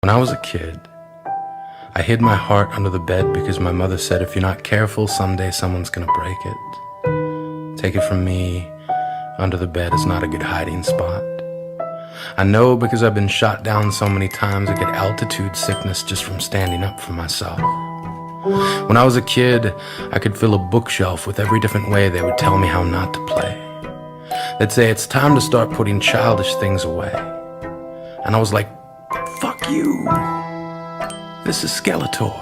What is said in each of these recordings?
When I was a kid, I hid my heart under the bed because my mother said if you're not careful, someday someone's gonna break it. Take it from me, under the bed is not a good hiding spot. I know because I've been shot down so many times I get altitude sickness just from standing up for myself. When I was a kid, I could fill a bookshelf with every different way they would tell me how not to play. They'd say it's time to start putting childish things away. And I was like, fuck you. This is Skeletor.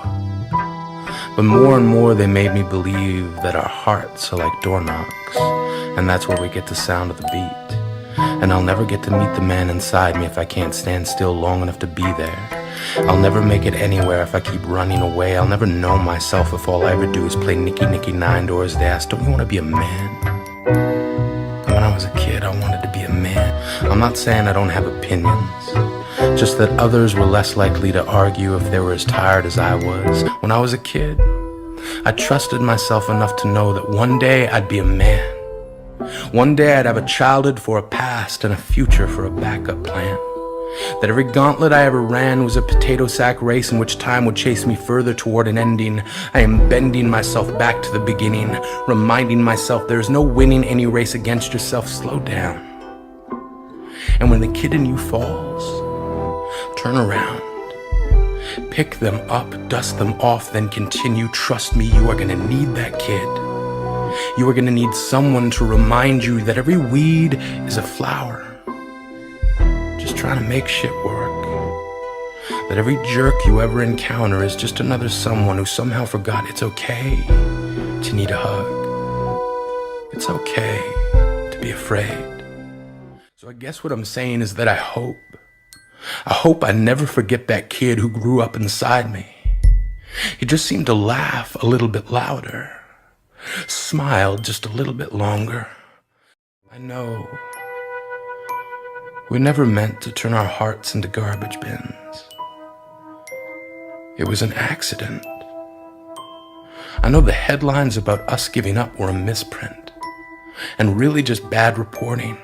But more and more they made me believe that our hearts are like door knocks, and that's where we get the sound of the beat. And I'll never get to meet the man inside me if I can't stand still long enough to be there. I'll never make it anywhere if I keep running away. I'll never know myself if all I ever do is play Nicky Nicky Nine Doors to Ask, don't you want to be a man? And when I was a kid, I wanted to be a man. I'm not saying I don't have opinions, just that others were less likely to argue if they were as tired as I was. When I was a kid, I trusted myself enough to know that one day I'd be a man. One day I'd have a childhood for a past and a future for a backup plan. That every gauntlet I ever ran was a potato sack race in which time would chase me further toward an ending. I am bending myself back to the beginning, reminding myself there is no winning any race against yourself. Slow down. And when the kid in you falls, turn around, pick them up, dust them off, then continue. Trust me, you are gonna need that kid. You are gonna need someone to remind you that every weed is a flower, just trying to make shit work. That every jerk you ever encounter is just another someone who somehow forgot it's okay to need a hug. It's okay to be afraid. So I guess what I'm saying is that I hope I never forget that kid who grew up inside me. He just seemed to laugh a little bit louder, smiled just a little bit longer. I know we never meant to turn our hearts into garbage bins. It was an accident. I know the headlines about us giving up were a misprint and really just bad reporting.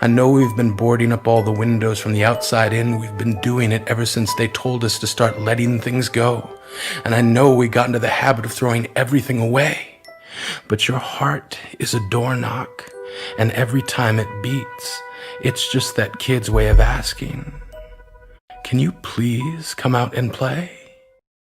I know we've been boarding up all the windows from the outside in. We've been doing it ever since they told us to start letting things go. And I know we got into the habit of throwing everything away. But your heart is a door knock, and every time it beats, it's just that kid's way of asking, can you please come out and play?